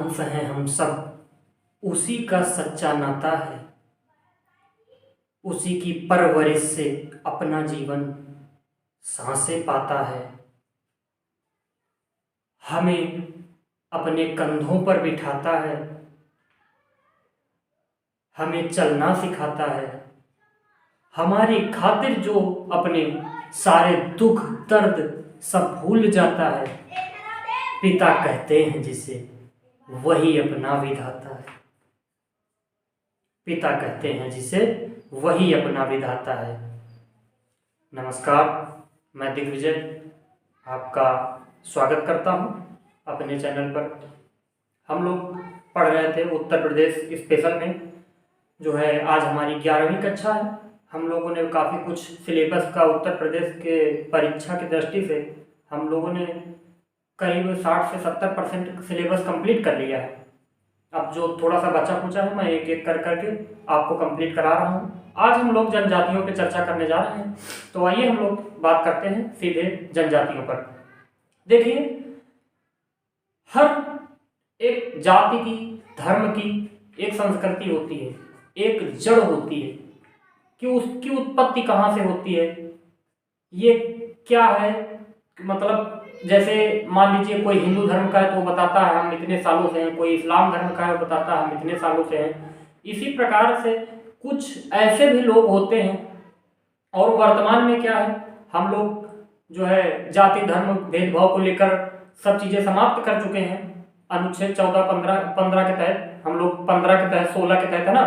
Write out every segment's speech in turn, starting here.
अंश हैं हम सब, उसी का सच्चा नाता है। उसी की परवरिश से अपना जीवन सांसें पाता है। हमें अपने कंधों पर बिठाता है, हमें चलना सिखाता है। हमारी खातिर जो अपने सारे दुख दर्द सब भूल जाता है, पिता कहते हैं जिसे, वही अपना विधाता है। पिता कहते हैं जिसे, वही अपना विधाता है। नमस्कार, मैं दिग्विजय आपका स्वागत करता हूं अपने चैनल पर। हम लोग पढ़ रहे थे उत्तर प्रदेश स्पेशल में, जो है आज हमारी 11वीं कक्षा है। हम लोगों ने काफ़ी कुछ सिलेबस का उत्तर प्रदेश के परीक्षा की दृष्टि से हम लोगों ने करीब 60 से 70% सिलेबस कंप्लीट कर लिया है। अब जो थोड़ा सा बचा कुचा है, मैं एक एक कर करके आपको कंप्लीट करा रहा हूँ। आज हम लोग जनजातियों पे चर्चा करने जा रहे हैं, तो आइए हम लोग बात करते हैं सीधे जनजातियों पर। देखिए, हर एक जाति की, धर्म की एक संस्कृति होती है, एक जड़ होती है कि उसकी उत्पत्ति कहाँ से होती है, ये क्या है। मतलब जैसे मान लीजिए कोई हिंदू धर्म का है तो बताता है हम इतने सालों से हैं, कोई इस्लाम धर्म का है वो बताता है हम इतने सालों से हैं। इसी प्रकार से कुछ ऐसे भी लोग होते हैं। और वर्तमान में क्या है, हम लोग जो है जाति धर्म भेदभाव को लेकर सब चीज़ें समाप्त कर चुके हैं। अनुच्छेद 14, 15 के तहत हम लोग 15 के तहत 16 के तहत है ना,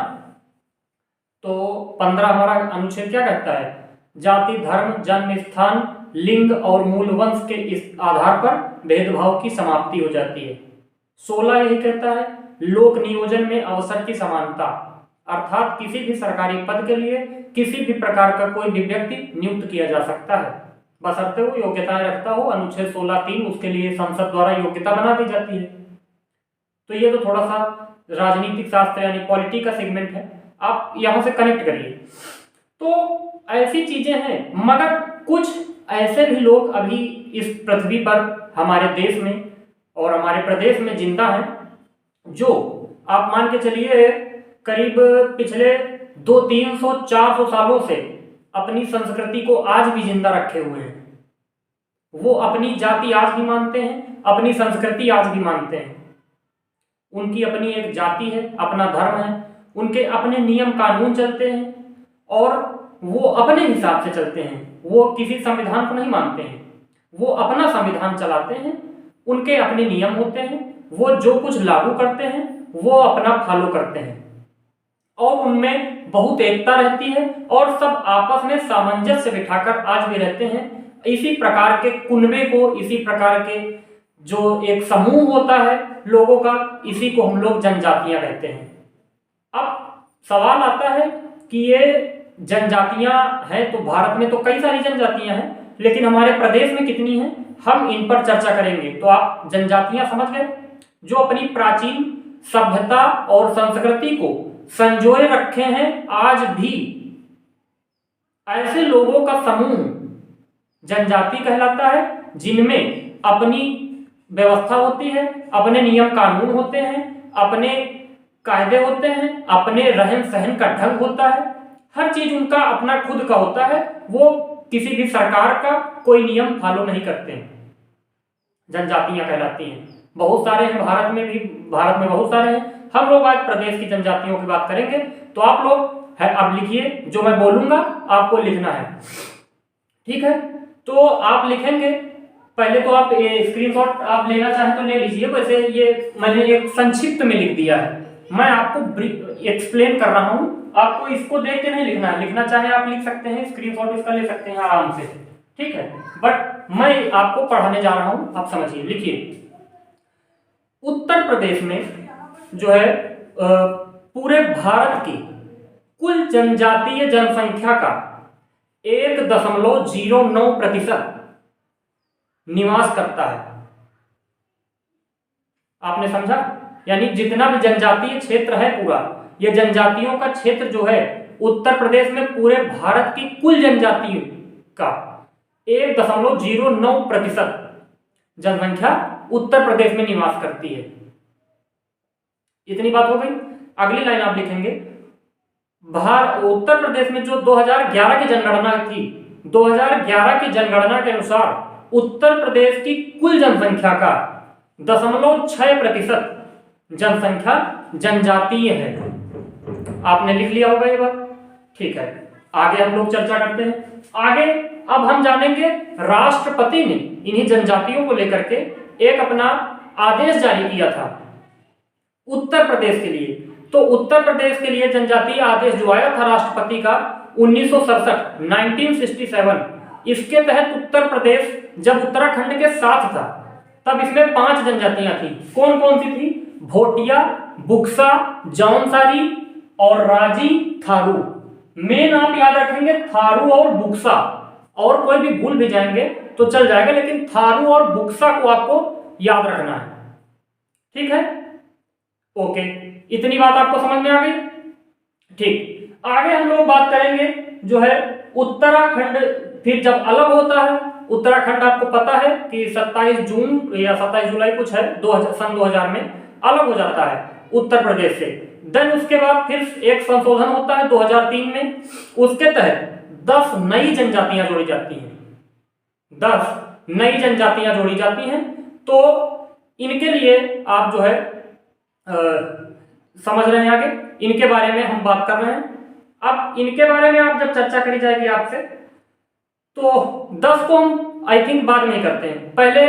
तो 15 हमारा अनुच्छेद क्या कहता है, जाति धर्म जन्म स्थान लिंग और मूल वंश के इस आधार पर भेदभाव की समाप्ति हो जाती है। 16 यही कहता है, लोक नियोजन में अवसर की समानता, अर्थात किसी भी सरकारी पद के लिए किसी भी प्रकार का कोई भी व्यक्ति नियुक्त किया जा सकता है, बशर्ते वो योग्यताएं रखता हो। अनुच्छेद 16(3) उसके लिए संसद द्वारा योग्यता बना दी जाती है। तो ये तो थोड़ा सा राजनीतिक शास्त्र यानी पॉलिटी का सेगमेंट है, आप यहां से कनेक्ट करिए। तो ऐसी चीजें हैं, मगर कुछ ऐसे भी लोग अभी इस पृथ्वी पर हमारे देश में और हमारे प्रदेश में जिंदा हैं, जो आप मान के चलिए करीब पिछले 200-300-400 सालों से अपनी संस्कृति को आज भी जिंदा रखे हुए हैं। वो अपनी जाति आज भी मानते हैं, अपनी संस्कृति आज भी मानते हैं। उनकी अपनी एक जाति है, अपना धर्म है, उनके अपने नियम कानून चलते हैं और वो अपने हिसाब से चलते हैं। वो किसी संविधान को नहीं मानते हैं, वो अपना संविधान चलाते हैं। उनके अपने नियम होते हैं, वो जो कुछ लागू करते हैं वो अपना फॉलो करते हैं और उनमें बहुत एकता रहती है और सब आपस में सामंजस्य बिठाकर आज भी रहते हैं। इसी प्रकार के कुनबे को, इसी प्रकार के जो एक समूह होता है लोगों का, इसी को हम लोग जनजातियां कहते हैं। अब सवाल आता है कि ये जनजातियां हैं, तो भारत में तो कई सारी जनजातियां हैं, लेकिन हमारे प्रदेश में कितनी हैं, हम इन पर चर्चा करेंगे। तो आप जनजातियां समझ गए, जो अपनी प्राचीन सभ्यता और संस्कृति को संजोए रखे हैं आज भी। ऐसे लोगों का समूह जनजाति कहलाता है, जिनमें अपनी व्यवस्था होती है, अपने नियम कानून होते हैं, अपने कायदे होते हैं, अपने रहन सहन का ढंग होता है, हर चीज उनका अपना खुद का होता है। वो किसी भी सरकार का कोई नियम फॉलो नहीं करते हैं, जनजातियां कहलाती हैं। बहुत सारे हैं भारत में भी, भारत में बहुत सारे हैं। हम लोग आज प्रदेश की जनजातियों की बात करेंगे, तो आप लोग है अब लिखिए, जो मैं बोलूंगा आपको लिखना है, ठीक है। तो आप लिखेंगे, पहले तो आप स्क्रीनशॉट आप लेना चाहें तो ले लीजिए। वैसे ये मैंने एक संक्षिप्त में लिख दिया है, मैं आपको एक्सप्लेन कर रहा हूं, आपको इसको देख के नहीं लिखना है। लिखना चाहे आप लिख सकते हैं, स्क्रीनशॉट इसका ले सकते हैं आराम से, ठीक है। बट मैं आपको पढ़ाने जा रहा हूं, आप समझिए। लिखिए, उत्तर प्रदेश में जो है पूरे भारत की कुल जनजातीय जनसंख्या का 1.09% निवास करता है। आपने समझा, यानी जितना भी जनजातीय क्षेत्र है पूरा, ये जनजातियों का क्षेत्र जो है उत्तर प्रदेश में पूरे भारत की कुल जनजातियों का 1.09% जनसंख्या उत्तर प्रदेश में निवास करती है। इतनी बात हो गई। अगली लाइन आप लिखेंगे, उत्तर प्रदेश में जो 2011 की जनगणना थी, 2011 की जनगणना के अनुसार उत्तर प्रदेश की कुल जनसंख्या का 0.6% जनसंख्या जनजातीय है। आपने लिख लिया होगा ये बात, ठीक है। आगे हम लोग चर्चा करते हैं। आगे अब हम जानेंगे राष्ट्रपति ने इन्हीं जनजातियों को लेकर के एक अपना आदेश जारी किया था उत्तर प्रदेश के लिए। तो उत्तर प्रदेश के लिए जनजातीय आदेश जो आया था राष्ट्रपति का 1967, इसके तहत उत्तर प्रदेश जब उत्तराखंड के साथ था तब इसमें 5 जनजातियां थी। कौन कौन सी थी? भोटिया, बुक्सा, जौनसारी और राजी, थारू। मेन आप याद रखेंगे थारू और बुक्सा, और कोई भी भूल भी जाएंगे तो चल जाएगा, लेकिन थारू और बुक्सा को आपको याद रखना है, ठीक है। ओके, इतनी बात आपको समझ में आ गई, ठीक। आगे हम लोग बात करेंगे जो है उत्तराखंड फिर जब अलग होता है। उत्तराखंड आपको पता है कि 27 जून या 27 जुलाई कुछ है सन 2000 में अलग हो जाता है उत्तर प्रदेश से। देन उसके बाद फिर एक संशोधन होता है 2003 में, उसके तहत 10 नई जनजातियां जोड़ी जाती हैं। 10 नई जनजातियां जोड़ी जाती हैं। तो इनके लिए आप जो है समझ रहे हैं, आगे इनके बारे में हम बात कर रहे हैं। अब इनके बारे में आप जब चर्चा करी जाएगी आपसे, तो 10 को हम आई थिंक बाद में करते हैं। पहले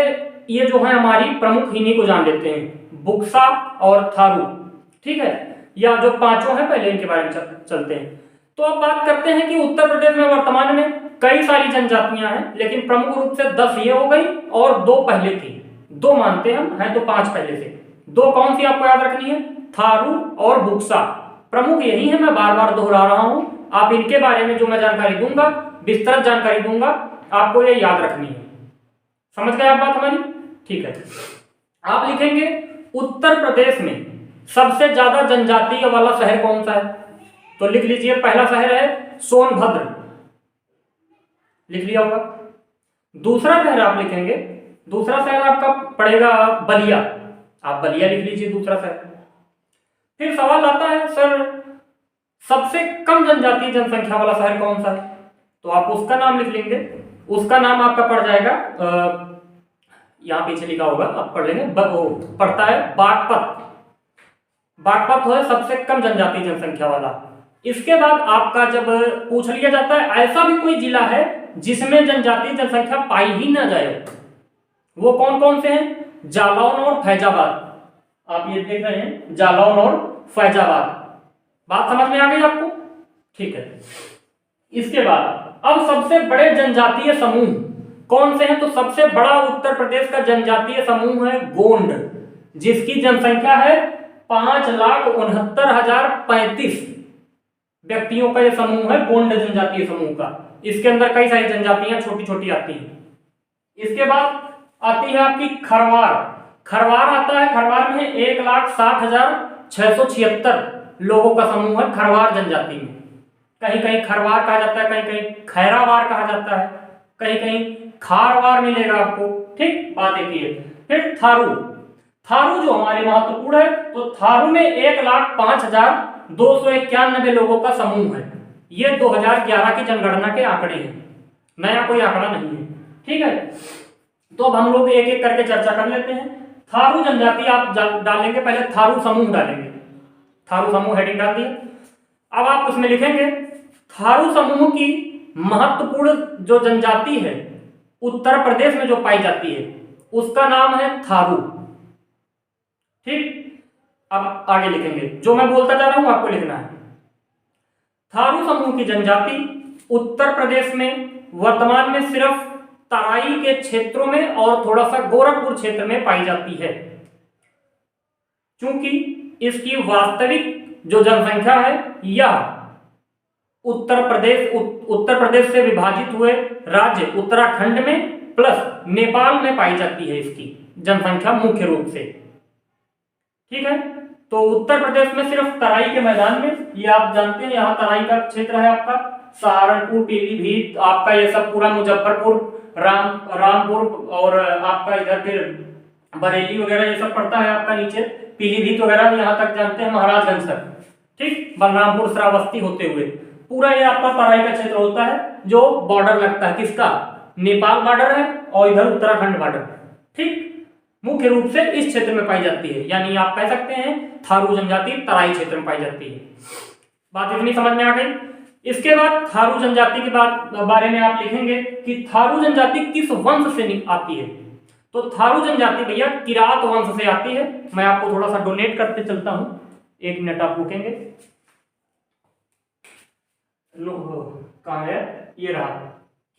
ये जो है हमारी प्रमुख इन्हीं को जान लेते हैं, बुक्सा और थारू, ठीक है, या जो 5 हैं पहले इनके बारे में चलते हैं। तो अब बात करते हैं कि उत्तर प्रदेश में वर्तमान में कई सारी जनजातियां हैं, लेकिन प्रमुख रूप से 10 ये हो गई और 2 पहले थी। 2 मानते हम हैं तो 5 पहले से। 2 कौन सी आपको याद रखनी है? थारू और बुक्सा, प्रमुख यही है, मैं बार बार दोहरा रहा हूं। आप इनके बारे में जो मैं जानकारी दूंगा, विस्तृत जानकारी दूंगा, आपको ये याद रखनी है। समझ गए आप बात हमारी? ठीक है। आप लिखेंगे उत्तर प्रदेश में सबसे ज्यादा जनजातीय वाला शहर कौन सा है? तो लिख लीजिए, पहला शहर है सोनभद्र, लिख लिया होगा। दूसरा शहर आप लिखेंगे, दूसरा शहर आपका पड़ेगा बलिया, आप बलिया लिख लीजिए दूसरा शहर। फिर सवाल आता है, सर सबसे कम जनजातीय जनसंख्या वाला शहर कौन सा है? तो आप उसका नाम लिख लेंगे। उसका नाम आपका पड़ जाएगा, यहां पीछे लिखा होगा, आप पढ़ लेंगे, पड़ता है बागपत। बागपत है सबसे कम जनजातीय जनसंख्या वाला। इसके बाद आपका जब पूछ लिया जाता है ऐसा भी कोई जिला है जिसमें जनजातीय जनसंख्या पाई ही ना जाए, वो कौन कौन से हैं? जालौन और फैजाबाद। आप ये देख रहे हैं, जालौन और फैजाबाद। बात समझ में आ गई आपको? ठीक है। इसके बाद अब सबसे बड़े जनजातीय समूह कौन से हैं? तो सबसे बड़ा उत्तर प्रदेश का जनजातीय समूह है गोंड, जिसकी जनसंख्या है 5,69,035 व्यक्तियों का यह समूह है, गोंड जनजातीय समूह का। इसके अंदर कई सारी जनजातियां छोटी छोटी आती हैं। इसके बाद आती है आपकी खरवार। खरवार आता है, खरवार में 1,60,676 लोगों का समूह है खरवार जनजाति में। कहीं कहीं खरवार कहा जाता है, कहीं कहीं खैरावार कहा जाता है, कहीं कहीं खारवार मिलेगा आपको, ठीक। बात एक ही है। फिर थारू, थारू जो हमारे महत्वपूर्ण है, तो थारू में 1,05,291 लोगों का समूह है। ये 2011 की जनगणना के आंकड़े हैं, नया कोई आंकड़ा नहीं है, ठीक है। तो अब हम लोग एक एक करके चर्चा कर लेते हैं। थारू जनजाति आप डालेंगे, पहले थारू समूह डालेंगे, थारू समूह हेडिंग डाल दिया। अब आप उसमें लिखेंगे थारू समूह की महत्वपूर्ण जो जनजाति है उत्तर प्रदेश में जो पाई जाती है उसका नाम है थारू, ठीक। अब आगे लिखेंगे, जो मैं बोलता जा रहा हूं आपको लिखना है। थारू समूह की जनजाति उत्तर प्रदेश में वर्तमान में सिर्फ तराई के क्षेत्रों में और थोड़ा सा गोरखपुर क्षेत्र में पाई जाती है, क्योंकि इसकी वास्तविक जो जनसंख्या है यह उत्तर प्रदेश से विभाजित हुए राज्य उत्तराखंड में प्लस नेपाल में पाई जाती है इसकी जनसंख्या मुख्य रूप से, ठीक है। तो उत्तर प्रदेश में सिर्फ तराई के मैदान में, ये आप जानते हैं यहाँ तराई का क्षेत्र है आपका, सहारनपुर, पीलीभीत, आपका ये सब पूरा मुजफ्फरपुर, रामपुर और आपका इधर फिर बरेली वगैरह ये सब पड़ता है आपका नीचे, पीलीभीत वगैरह यहाँ तक जानते हैं, महाराजगंज तक, ठीक, बलरामपुर श्रावस्ती होते हुए पूरा ये आपका तराई का क्षेत्र होता है, जो बॉर्डर लगता है किसका, नेपाल बॉर्डर है और इधर उत्तराखंड बॉर्डर, ठीक। मुख्य रूप से इस क्षेत्र में पाई जाती है, यानी आप कह सकते हैं थारू जनजाति तराई क्षेत्र में पाई जाती है। बात इतनी समझ में आ गई। इसके बाद थारू जनजाति के बारे में आप लिखेंगे कि थारू जनजाति किस वंश से आती है। तो थारू जनजाति भैया किरात वंश से आती है। मैं आपको थोड़ा सा डोनेट करते चलता हूं, 1 मिनट आप रुकेंगे। कहाँ है, ये रहा,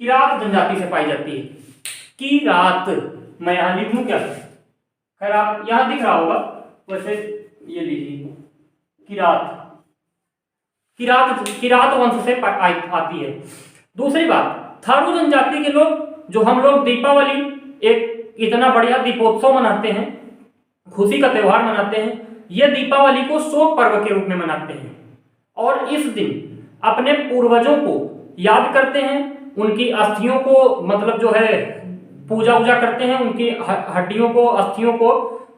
किरात जनजाति से पाई जाती है। किरात, मैं यहां लिख लूं क्या, खैर आप यहां दिख रहा होगा, वैसे ये लीजिए, किरात, किरात वंश से आती है। दूसरी बात, थारू जनजाति के लोग, जो हम लोग दीपावली एक इतना बढ़िया दीपोत्सव मनाते हैं, खुशी का त्योहार मनाते हैं, यह दीपावली को शोक पर्व के रूप में मनाते हैं और इस दिन अपने पूर्वजों को याद करते हैं, उनकी अस्थियों को मतलब जो है पूजा वूजा करते हैं, उनकी हड्डियों को, अस्थियों को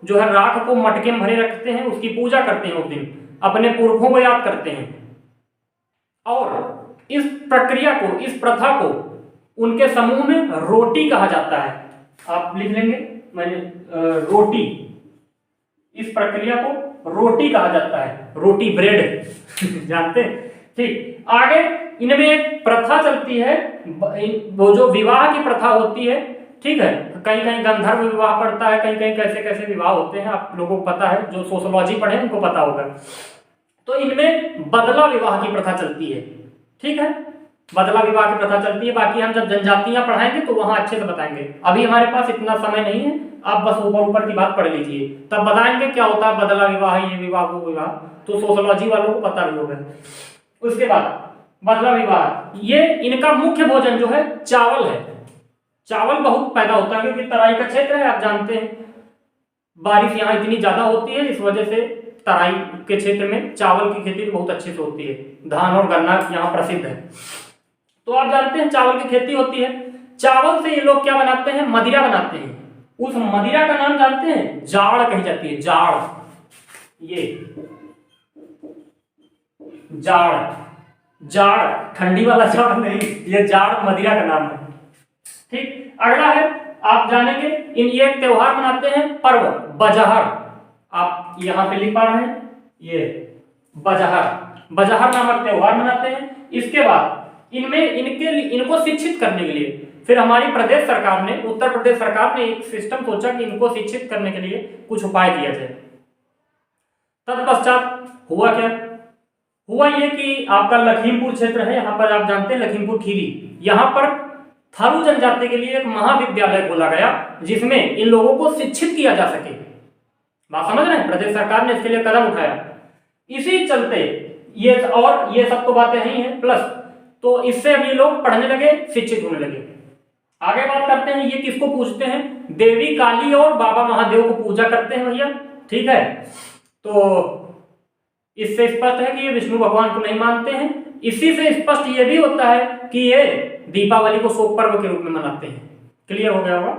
जो है राख को मटके में भरे रखते हैं, उसकी पूजा करते हैं, उस दिन अपने पुरखों को याद करते हैं। और इस प्रक्रिया को, इस प्रथा को उनके समूह में रोटी कहा जाता है। आप लिख लेंगे, मैंने रोटी, इस प्रक्रिया को रोटी कहा जाता है, रोटी ब्रेड जानते हैं, ठीक। आगे इनमें एक प्रथा चलती है, वो जो विवाह की प्रथा होती है, ठीक है, कहीं कहीं गंधर्व विवाह पड़ता है, कहीं कहीं कैसे कैसे विवाह होते हैं, आप लोगों को पता है, जो सोशियोलॉजी पढ़े उनको पता होगा। तो इनमें बदला विवाह की प्रथा चलती है, ठीक है, बदला विवाह की प्रथा चलती है। बाकी हम जब जनजातियां पढ़ाएंगे तो वहां अच्छे से बताएंगे, अभी हमारे पास इतना समय नहीं है, आप बस ऊपर की बात पढ़ लीजिए, तब बताएंगे क्या होता है बदला विवाह, ये विवाह वो विवाह, तो सोशियोलॉजी वालों को पता भी होगा। उसके बाद बदला विवाह, ये इनका मुख्य भोजन जो है चावल है। चावल बहुत पैदा होता है क्योंकि तराई का क्षेत्र है, आप जानते हैं बारिश यहाँ इतनी ज्यादा होती है, इस वजह से तराई के क्षेत्र में चावल की खेती बहुत अच्छे से होती है, धान और गन्ना यहाँ प्रसिद्ध है। तो आप जानते हैं चावल की खेती होती है, चावल से ये लोग क्या बनाते हैं, मदिरा बनाते हैं। उस मदिरा का नाम जानते हैं, जाड़ कही जाती है, जाड़, ये जाड़, जाड़ ठंडी वाला जाड़ नहीं, ये जाड़ मदिरा का नाम है, ठीक। अगला है, आप जानेंगे ये एक त्योहार मनाते हैं, पर्व बजहर, आप यहां पे लिख पा रहे हैं, ये बजहर नामक त्योहार मनाते हैं। इसके बाद इनको शिक्षित करने के लिए फिर हमारी प्रदेश सरकार ने, उत्तर प्रदेश सरकार ने एक सिस्टम सोचा कि इनको शिक्षित करने के लिए कुछ उपाय किया जाए। तत्पश्चात हुआ क्या, हुआ ये कि आपका लखीमपुर क्षेत्र है, यहाँ पर आप जानते हैं लखीमपुर खीरी, यहाँ पर थारू जनजाति के लिए एक महाविद्यालय खोला गया जिसमें इन लोगों को शिक्षित किया जा सके। बात समझ रहे हैं, प्रदेश सरकार ने इसके लिए कदम उठाया। इसी चलते ये सब तो बातें ही हैं, प्लस तो इससे अब ये लोग पढ़ने लगे, शिक्षित होने लगे। आगे बात करते हैं, ये किसको पूजते हैं, देवी काली और बाबा महादेव को पूजा करते हैं भैया, ठीक है। तो इससे स्पष्ट है कि ये विष्णु भगवान को नहीं मानते हैं। इसी से स्पष्ट ये भी होता है कि ये दीपावली को शोक पर्व के रूप में मनाते हैं। क्लियर हो गया होगा।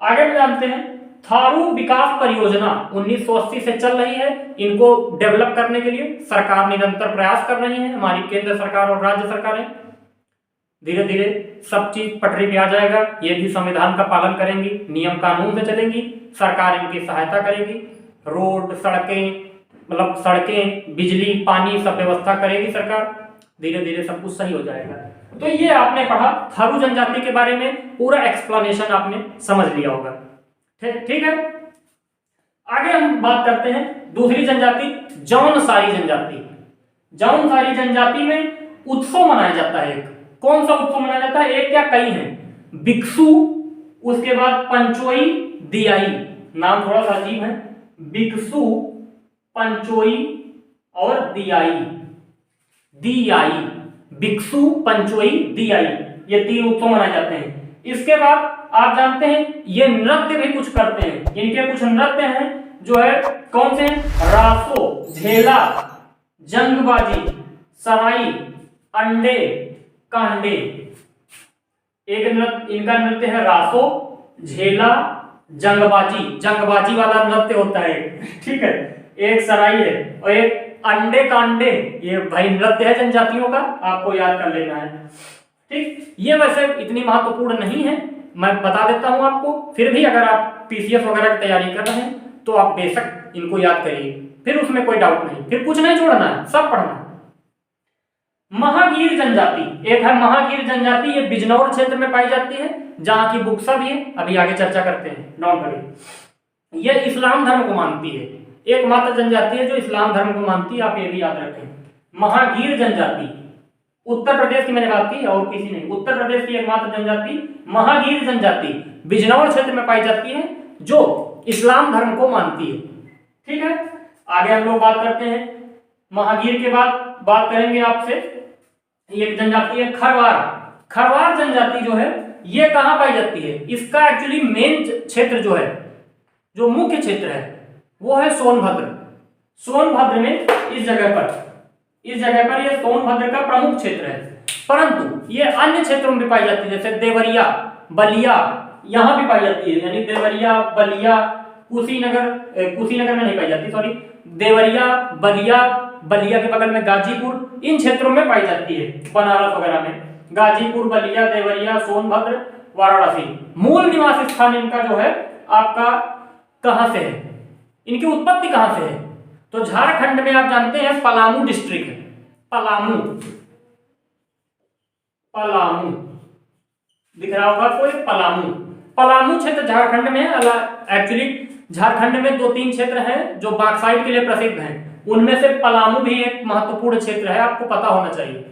आगे जानते हैं, थारू विकास परियोजना 1980 से चल रही है। इनको डेवलप करने के लिए सरकार निरंतर प्रयास कर रही है, हमारी केंद्र सरकार और राज्य सरकारें। धीरे धीरे सब चीज पटरी पे आ जाएगा, ये भी संविधान का पालन करेंगी, नियम कानून से चलेंगी, सरकार इनकी सहायता करेगी, रोड सड़कें, मतलब सड़कें, बिजली, पानी सब व्यवस्था करेगी सरकार। धीरे धीरे सब कुछ सही हो जाएगा। तो ये आपने पढ़ा, थारू जनजाति के बारे में पूरा एक्सप्लेनेशन आपने समझ लिया होगा, ठीक है। आगे हम बात करते हैं दूसरी जनजाति, जौनसारी जनजाति। जौनसारी जनजाति में उत्सव मनाया जाता है। कौन सा उत्सव मनाया जाता है, एक क्या कई हैं, बिक्सु, उसके बाद पंचोई, दियाई, नाम थोड़ा सा अजीब है, बिक्सु, पंचोई और दियाई, बिक्सु, पंचोई, दियाई, ये 3 उत्सव मनाए जाते हैं। इसके बाद आप जानते हैं ये नृत्य भी कुछ करते हैं, इनके कुछ नृत्य हैं जो है कौन से, रासो, झेला, जंगबाजी, सराई, अंडे, कांडे। एक नृत्य, इनका नृत्य है रासो, झेला, जंगबाजी वाला नृत्य होता है ठीक है। एक सराई है और एक अंडे कांडे, ये भाई नृत्य है जनजातियों का, आपको याद कर लेना है ठीक। ये वैसे इतनी महत्वपूर्ण नहीं है, मैं बता देता हूं आपको, फिर भी अगर आप पीसीएस वगैरह की तैयारी कर रहे हैं तो आप बेशक इनको याद करिए, फिर उसमें कोई डाउट नहीं, फिर कुछ नहीं छोड़ना है, सब पढ़ना है। महागीर जनजाति, एक है महागीर जनजाति, ये बिजनौर क्षेत्र में पाई जाती है, जहां की बुक्सा भी है, अभी आगे चर्चा करते हैं। नोट करिए, ये इस्लाम धर्म को मानती है, एकमात्र जनजाति है जो इस्लाम धर्म को मानती है, आप ये भी याद रखें। महागीर जनजाति, उत्तर प्रदेश की मैंने बात की और किसी नहीं, उत्तर प्रदेश की एकमात्र जनजाति महागीर जनजाति बिजनौर क्षेत्र में पाई जाती है, जो इस्लाम धर्म को मानती है ठीक है। आगे हम लोग बात करते हैं, महागीर के बाद बात करेंगे आपसे, एक जनजाति है खरवार। खरवार जनजाति जो है ये कहां पाई जाती है, इसका एक्चुअली मेन क्षेत्र जो है, जो मुख्य क्षेत्र है वो है सोनभद्र। सोनभद्र में इस जगह पर ये सोनभद्र का प्रमुख क्षेत्र है, परंतु ये अन्य क्षेत्रों में भी पाई जाती है, जैसे देवरिया, बलिया, यहां भी पाई जाती है, यानी देवरिया, बलिया, कुशीनगर में नहीं पाई जाती, सॉरी, देवरिया, बलिया के बगल में गाजीपुर, इन क्षेत्रों में पाई जाती है, बनारस वगैरह में, गाजीपुर, बलिया, देवरिया, सोनभद्र, वाराणसी। मूल निवास स्थान इनका जो है आपका कहां से है, इनकी उत्पत्ति कहां से है, तो झारखंड में आप जानते हैं पलामू डिस्ट्रिक्ट है, पलामू दिख रहा होगा कोई, पलामू क्षेत्र झारखंड में है। एक्चुअली झारखंड में 2-3 क्षेत्र हैं जो बॉक्साइट के लिए प्रसिद्ध हैं, उनमें से पलामू भी एक महत्वपूर्ण क्षेत्र है, आपको पता होना चाहिए।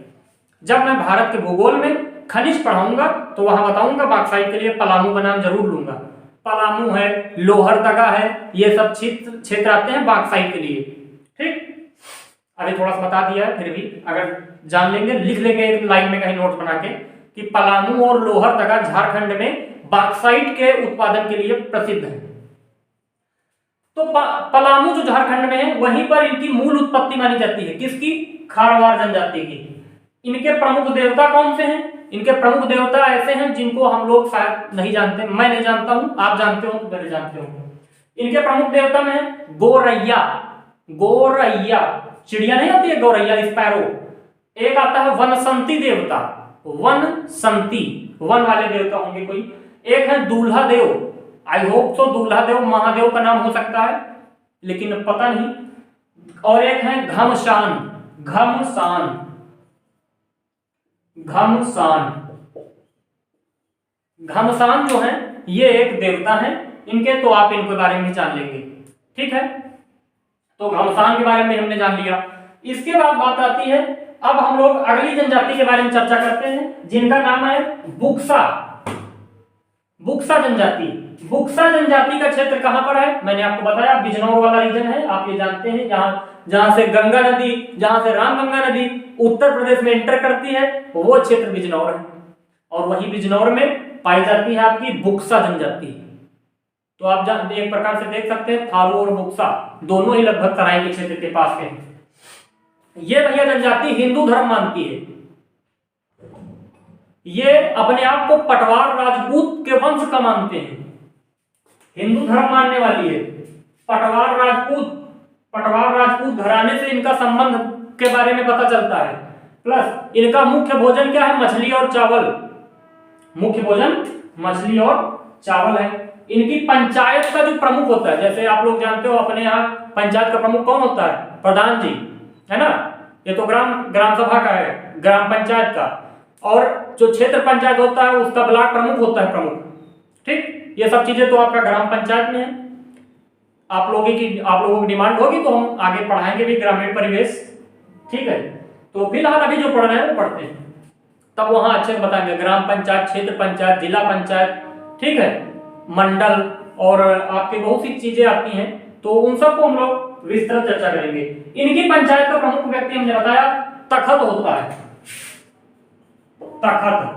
जब मैं भारत के भूगोल में खनिज पढ़ाऊंगा तो वहां बताऊंगा, बॉक्साइट के लिए पलामू का नाम जरूर लूंगा। पलामू है, लोहरदगा है, ये सब क्षेत्र आते हैं बॉक्साइट के लिए ठीक। अभी थोड़ा सा बता दिया है, फिर भी अगर जान लेंगे, लिख लेंगे एक लाइन में कहीं नोट बना के कि पलामू और लोहरदगा झारखंड में बॉक्साइट के उत्पादन के लिए प्रसिद्ध है। तो पलामू जो झारखंड में है वहीं पर इनकी मूल उत्पत्ति मानी जाती है, किसकी, खारवार जनजाति की। इनके प्रमुख देवता कौन से हैं, इनके प्रमुख देवता ऐसे हैं जिनको हम लोग शायद नहीं जानते, मैं नहीं जानता हूं, आप जानते हो तो मेरे जानते हो। इनके प्रमुख देवता में है गोरैया, चिड़िया नहीं आती है गौरैया, स्पैरो। एक आता है वनसंती देवता, वन वाले देवता होंगे कोई। एक है दूल्हा देव, आई होप तो दूल्हा देव महादेव का नाम हो सकता है, लेकिन पता नहीं। और एक है घमसान जो है ये एक देवता है इनके, तो आप इनके बारे में जान लेंगे ठीक है। तो घमसान के बारे में हमने जान लिया। इसके बाद बात आती है, अब हम लोग अगली जनजाति के बारे में चर्चा करते हैं, जिनका नाम है बुक्सा जनजाति। बुक्सा जनजाति का क्षेत्र कहां पर है, मैंने आपको बताया बिजनौर वाला रीजन है, आप ये जानते हैं, जहां से गंगा नदी, जहां से रामगंगा नदी उत्तर प्रदेश में एंटर करती है, वो क्षेत्र बिजनौर है। और वही बिजनौर में पाई जाती है आपकी बुक्सा जनजाति। तो आप एक प्रकार से देख सकते हैं, थारू और बुक्सा दोनों ही लगभग तराई के क्षेत्र के पास के। ये भैया जनजाति हिंदू धर्म मानती है, ये अपने आप को पटवार राजपूत के वंश का मानते हैं, हिंदू धर्म मानने वाली है। पटवार राजपूत घराने से इनका संबंध के बारे में पता चलता है। प्लस इनका मुख्य भोजन क्या है, मछली और चावल। मुख्य भोजन मछली और चावल है। इनकी पंचायत का जो प्रमुख होता है, जैसे आप लोग जानते हो अपने यहाँ पंचायत का प्रमुख कौन होता है, प्रधान जी, है ना। ये तो ग्राम सभा का है, ग्राम पंचायत का। और जो क्षेत्र पंचायत होता है उसका ब्लॉक प्रमुख होता है, प्रमुख ठीक। ये सब चीजें तो आपका ग्राम पंचायत में है। आप लोगों की डिमांड होगी तो हम आगे पढ़ाएंगे भी ग्रामीण परिवेश ठीक है। तो फिलहाल अभी जो पढ़ रहे हैं वो पढ़ते हैं, तब वहां अच्छे से बताएंगे ग्राम पंचायत, क्षेत्र पंचायत, जिला पंचायत ठीक है, मंडल और आपके बहुत सी चीजें आती हैं, तो उन सबको हम लोग विस्तृत चर्चा करेंगे। इनकी पंचायत का प्रमुख व्यक्ति हमने बताया तखत होता है, तखत।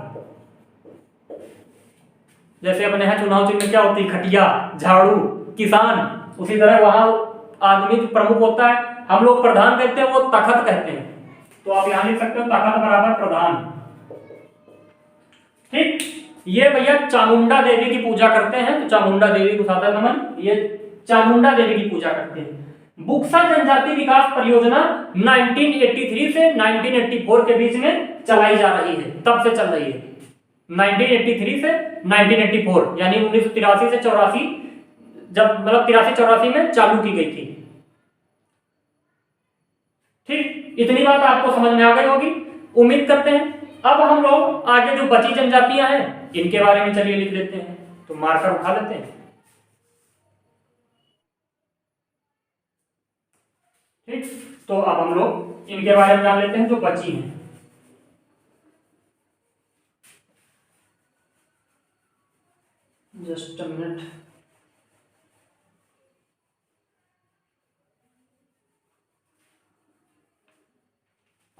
जैसे अपने यहाँ चुनाव चिन्ह में क्या होती है, खटिया, झाड़ू, किसान, उसी तरह वहां आदमी प्रमुख होता है, हम लोग प्रधान कहते हैं, वो तखत कहते हैं। तो आप यहां लिख सकते हो तखत बराबर प्रधान ठीक। ये भैया चामुंडा देवी की पूजा करते हैं, तो चामुंडा देवी को सादर नमन, ये चामुंडा देवी की पूजा करते हैं। बुक्सा जनजाति विकास परियोजना 1983 से 1984 के बीच में चलाई जा रही है, तब से चल रही है। 1983 से 1984 यानी 1983 से 84, जब मतलब 83-84 में चालू की गई थी। ठीक, इतनी बात आपको समझ में आ गई होगी, उम्मीद करते हैं। अब हम लोग आगे जो बची जनजातियां हैं इनके बारे में चलिए लिख देते हैं, तो मार्कर उठा लेते हैं। ठीक, तो अब हम लोग इनके बारे में जान लेते हैं जो बची हैं। Just a minute.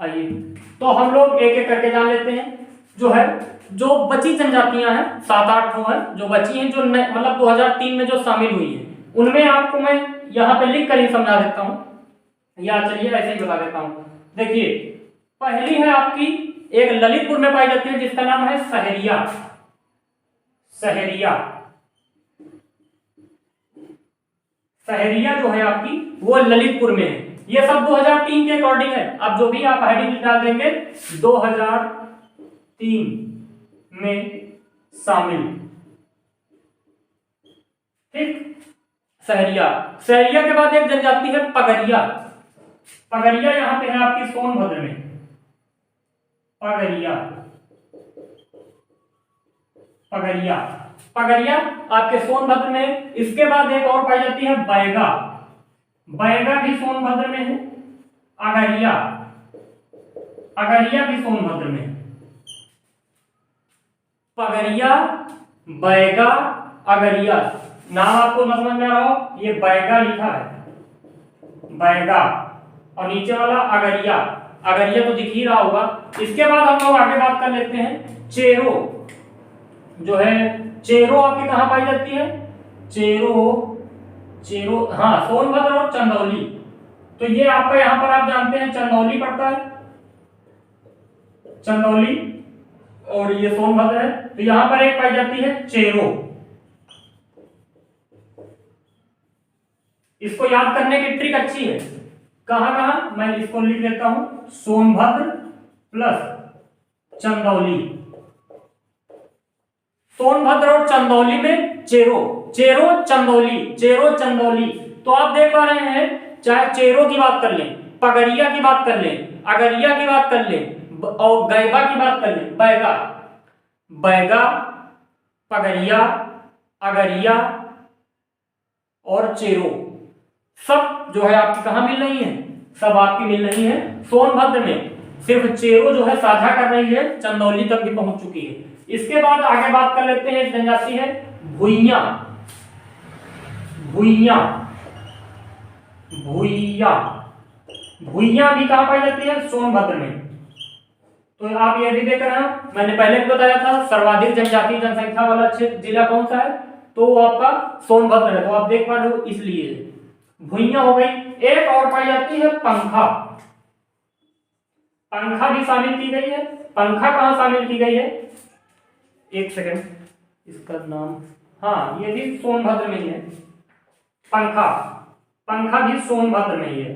आइए, तो हम लोग एक एक करके जान लेते हैं। जो बची जनजातियां हैं 7-8 हैं जो बची हैं, जो मतलब 2003 में जो शामिल हुई है, उनमें आपको मैं यहाँ पे लिख कर ही समझा देता हूँ, या चलिए ऐसे ही बता देता हूँ। देखिए, पहली है आपकी एक ललितपुर में पाई जाती है जिसका नाम है सहरिया। सहरिया सहरिया जो है आपकी वो ललितपुर में है। ये सब 2003 के अकॉर्डिंग है। अब जो भी आप हेडिंग डाल देंगे 2003 में शामिल। ठीक, सहरिया। सहरिया के बाद एक जनजाति है पगरिया। पगरिया यहां पे है आपकी सोनभद्र में। पगरिया पगरिया पगरिया आपके सोनभद्र में। इसके बाद एक और पाई जाती है बैगा। बैगा भी सोनभद्र में है। अगरिया, अगरिया भी सोनभद्र में है। पगरिया, बैगा, अगरिया, नाम आपको समझ में आ रहा हो, ये बैगा लिखा है, बैगा, और नीचे वाला अगरिया। अगरिया तो दिख ही रहा होगा। इसके बाद हम लोग आगे बात कर लेते हैं चेरो। जो है चेरो आपकी कहां पाई जाती है? चेरो हाँ, सोनभद्र और चंदौली। तो ये आपका यहां पर आप जानते हैं चंदौली पड़ता है, चंदौली, और ये सोनभद्र है। तो यहां पर एक पाई जाती है चेरो। इसको याद करने की ट्रिक अच्छी है। कहां कहां मैं इसको लिख देता हूं, सोनभद्र प्लस चंदौली। सोनभद्र और चंदौली में चेरो, चेरो चंदौली, चेरो चंदौली। तो आप देख पा रहे हैं, चाहे चेरो की बात कर लें, पगरिया की बात कर लें, अगरिया की बात कर लें, और गैबा की बात कर लें, बैगा, बैगा, पगरिया, अगरिया और चेरो, सब जो है आपकी कहां मिल रही है? सब आपकी मिल रही है सोनभद्र में। सिर्फ चेरो जो है साझा कर रही है, चंदौली तक भी पहुंच चुकी है। इसके बाद आगे बात कर लेते हैं, एक जनजाति है भुइया। भुइया, भुइया, भुइया भी कहां पाई जाती है? सोनभद्र में। तो आप ये भी देख रहे हैं, मैंने पहले भी बताया था सर्वाधिक जनजातीय जनसंख्या वाला क्षेत्र जिला कौन सा है, तो वो आपका सोनभद्र है। तो आप देख पा रहे हो, इसलिए भुइया हो गई। एक और पाई जाती है पंखा। पंखा भी शामिल की गई है। पंखा कहां शामिल की गई है? एक सेकंड, इसका नाम, हाँ, ये भी सोनभद्र में ही है। पंखा, पंखा भी सोनभद्र में ही है।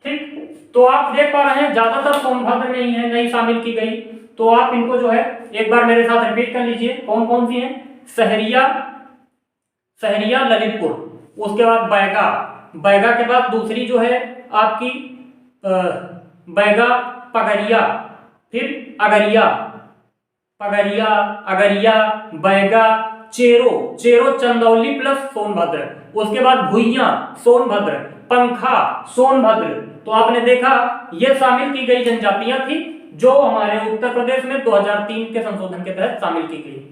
ठीक, तो आप देख पा रहे हैं ज्यादातर सोनभद्र में ही है, नहीं शामिल की गई। तो आप इनको जो है एक बार मेरे साथ रिपीट कर लीजिए, कौन कौन सी हैं? सहरिया, सहरिया ललितपुर, उसके बाद बैगा, बैगा के बाद दूसरी जो है आपकी बैगा, पगरिया, फिर अगरिया, पगरिया, अगरिया, बैगा, चेरो, चेरो चंदौली प्लस सोनभद्र, उसके बाद भुइया सोनभद्र, पंखा सोनभद्र। तो आपने देखा ये शामिल की गई जनजातियां थी जो हमारे उत्तर प्रदेश में 2003 के संशोधन के तहत शामिल की गई।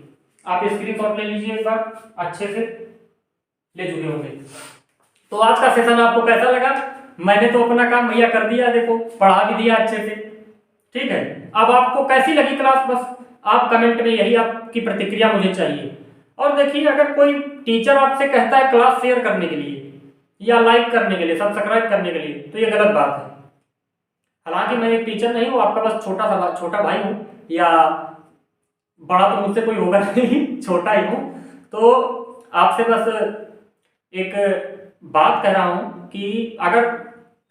आप स्क्रीनशॉट ले लीजिए एक बार, अच्छे से ले चुके होंगे। तो आज का सेशन आपको कैसा लगा? मैंने तो अपना काम भैया कर दिया, देखो पढ़ा भी दिया अच्छे से। ठीक है, अब आपको कैसी लगी क्लास, बस आप कमेंट में यही आपकी प्रतिक्रिया मुझे चाहिए। और देखिए, अगर कोई टीचर आपसे कहता है क्लास शेयर करने के लिए या लाइक करने के लिए, सब्सक्राइब करने के लिए, तो ये गलत बात है। हालांकि मैं एक टीचर नहीं हूँ, आपका बस छोटा भाई हूँ, या बड़ा तो मुझसे कोई होगा नहीं, छोटा ही हूँ। तो आपसे बस एक बात कह रहा हूँ कि अगर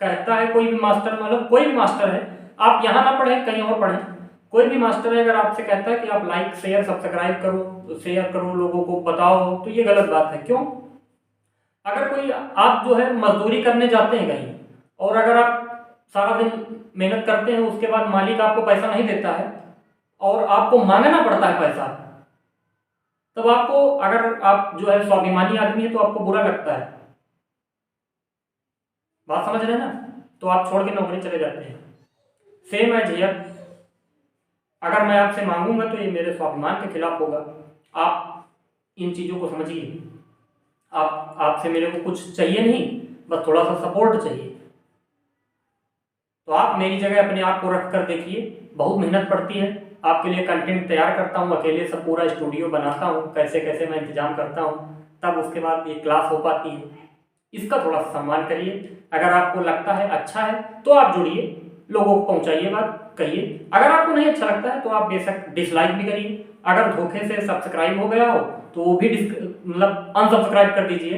कहता है कोई भी मास्टर, मतलब कोई भी मास्टर है, आप यहाँ ना पढ़ें कहीं और पढ़ें, कोई भी मास्टर है अगर आपसे कहता है कि आप लाइक शेयर सब्सक्राइब करो, शेयर करो, लोगों को बताओ, तो ये गलत बात है। क्यों? अगर कोई, आप जो है मजदूरी करने जाते हैं कहीं, और अगर आप सारा दिन मेहनत करते हैं, उसके बाद मालिक आपको पैसा नहीं देता है और आपको मांगना पड़ता है पैसा, तब आपको, अगर आप जो है स्वाभिमानी आदमी है तो आपको बुरा लगता है। बात समझ रहे हैं ना? तो आप छोड़ के नौकरी चले जाते हैं। सेम है भैया, अगर मैं आपसे मांगूंगा तो ये मेरे स्वाभिमान के खिलाफ होगा। आप इन चीज़ों को समझिए। आपसे मेरे को कुछ चाहिए नहीं, बस थोड़ा सा सपोर्ट चाहिए। तो आप मेरी जगह अपने आप को रख कर देखिए, बहुत मेहनत पड़ती है। आपके लिए कंटेंट तैयार करता हूँ, अकेले सब पूरा स्टूडियो बनाता हूँ, कैसे कैसे मैं इंतजाम करता हूँ, तब उसके बाद ये क्लास हो पाती है। इसका थोड़ा सा सम्मान करिए। अगर आपको लगता है अच्छा है तो आप जुड़िए, लोगों को पहुंचाइए, बात कहिए। अगर आपको नहीं अच्छा लगता है तो आप बेशक डिसलाइक भी करिए। अगर धोखे से सब्सक्राइब हो गया हो तो वो भी मतलब अनसब्सक्राइब कर दीजिए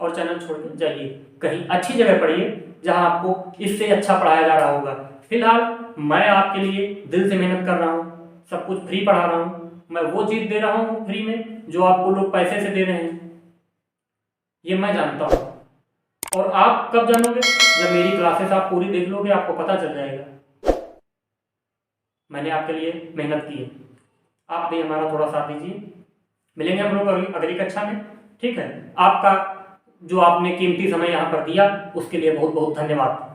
और चैनल छोड़ के जाइए, कहीं अच्छी जगह पढ़िए जहां आपको इससे अच्छा पढ़ाया जा रहा होगा। फिलहाल मैं आपके लिए दिल से मेहनत कर रहा हूँ, सब कुछ फ्री पढ़ा रहा हूँ, मैं वो चीज़ दे रहा हूँ फ्री में जो आपको लोग पैसे से दे रहे हैं, ये मैं जानता हूँ। और आप कब जानोगे? जब मेरी क्लासेस आप पूरी देख लोगे, आपको पता चल जाएगा मैंने आपके लिए मेहनत की है। आप भी हमारा थोड़ा साथ दीजिए। मिलेंगे हम लोग अगली कक्षा में, ठीक है? आपका जो आपने कीमती समय यहाँ पर दिया उसके लिए बहुत बहुत धन्यवाद।